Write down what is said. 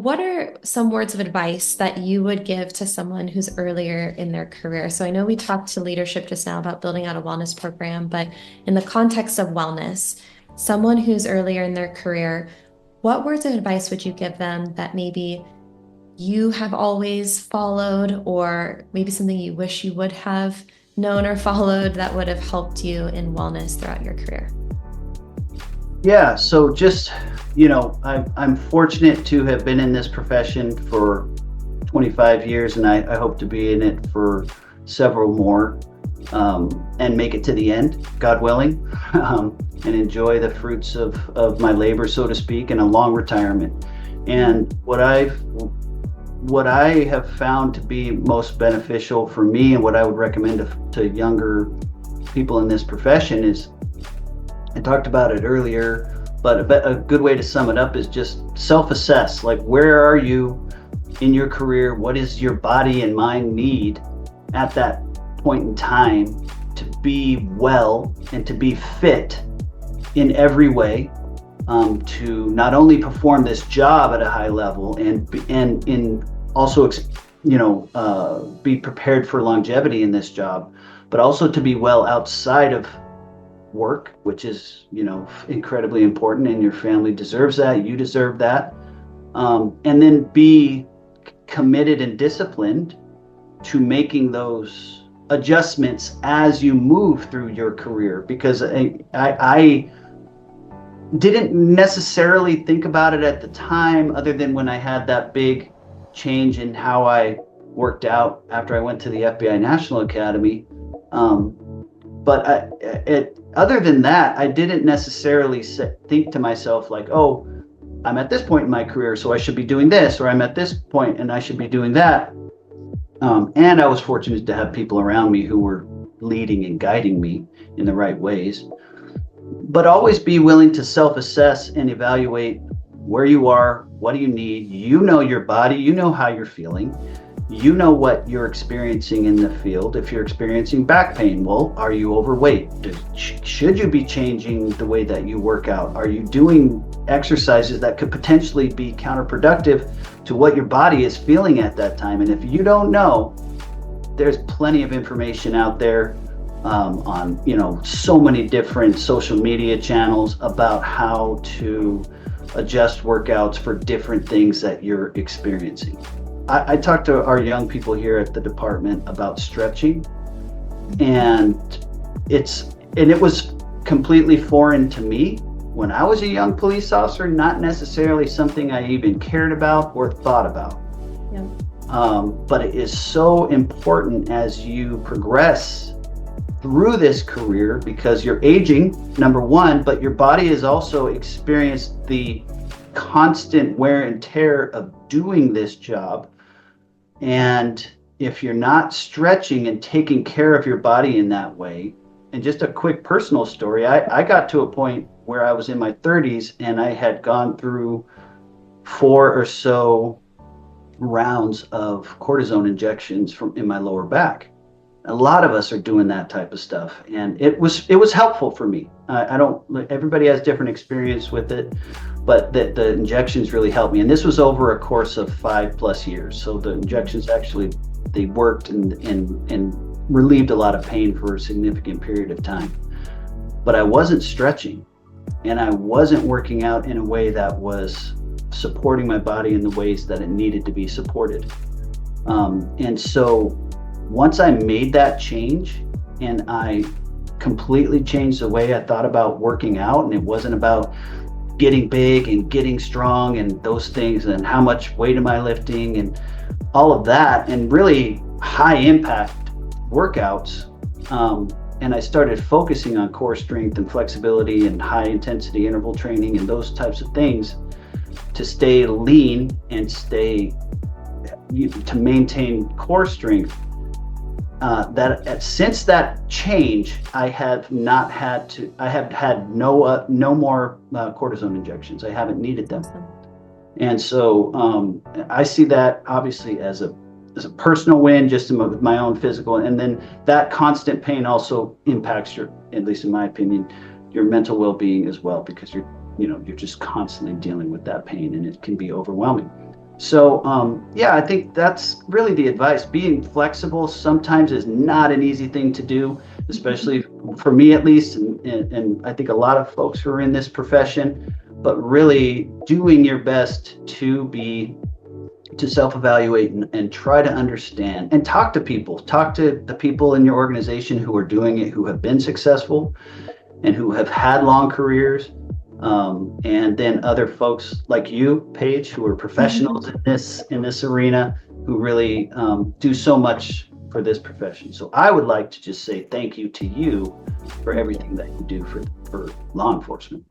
what are some words of advice that you would give to someone who's earlier in their career? So I know we talked to leadership just now about building out a wellness program, but in the context of wellness, someone who's earlier in their career, what words of advice would you give them that maybe you have always followed, or maybe something you wish you would have known or followed that would have helped you in wellness throughout your career? Yeah, so just, I'm fortunate to have been in this profession for 25 years, and I hope to be in it for several more, and make it to the end, God willing, and enjoy the fruits of my labor, so to speak, in a long retirement. And what I have found to be most beneficial for me, and what I would recommend to younger people in this profession is, I talked about it earlier, but a good way to sum it up is just self-assess. Like, where are you in your career? What does your body and mind need at that point in time to be well and to be fit in every way, to not only perform this job at a high level and in also be prepared for longevity in this job, but also to be well outside of work, which is incredibly important, and your family deserves that, you deserve that, and then be committed and disciplined to making those adjustments as you move through your career. Because I didn't necessarily think about it at the time, other than when I had that big change in how I worked out after I went to the FBI National Academy. But other than that, I didn't necessarily think to myself like, oh, I'm at this point in my career, so I should be doing this, or I'm at this point and I should be doing that. And I was fortunate to have people around me who were leading and guiding me in the right ways. But always be willing to self-assess and evaluate where you are, what do you need. You know your body, you know how you're feeling. You know what you're experiencing in the field. If you're experiencing back pain, well, are you overweight? Should you be changing the way that you work out? Are you doing exercises that could potentially be counterproductive to what your body is feeling at that time? And if you don't know, there's plenty of information out there, on so many different social media channels about how to adjust workouts for different things that you're experiencing. I talk to our young people here at the department about stretching, and it was completely foreign to me when I was a young police officer, not necessarily something I even cared about or thought about. Yeah. But it is so important as you progress through this career, because you're aging, number one, but your body has also experienced the constant wear and tear of doing this job. And if you're not stretching and taking care of your body in that way, and just a quick personal story, I got to a point where I was in my 30s and I had gone through 4 or so rounds of cortisone injections in my lower back. A lot of us are doing that type of stuff, and it was helpful for me. Everybody has different experience with it, but the injections really helped me. And this was over a course of 5+ years. So the injections actually, they worked and relieved a lot of pain for a significant period of time. But I wasn't stretching, and I wasn't working out in a way that was supporting my body in the ways that it needed to be supported. And so once I made that change and I completely changed the way I thought about working out, and it wasn't about getting big and getting strong and those things and how much weight am I lifting and all of that, and really high impact workouts, and I started focusing on core strength and flexibility and high intensity interval training and those types of things to stay lean and to maintain core strength. Since that change, I have had no more cortisone injections. I haven't needed them. And so I see that obviously as a personal win, just with my own physical, and then that constant pain also impacts your, at least in my opinion, your mental well-being as well, because you're just constantly dealing with that pain, and it can be overwhelming. So, yeah, I think that's really the advice. Being flexible sometimes is not an easy thing to do, especially for me at least, and I think a lot of folks who are in this profession, but really doing your best to self-evaluate and try to understand and talk to the people in your organization who are doing it, who have been successful and who have had long careers, and then other folks like you, Paige, who are professionals in this arena, who really do so much for this profession. So I would like to just say thank you to you for everything that you do for law enforcement.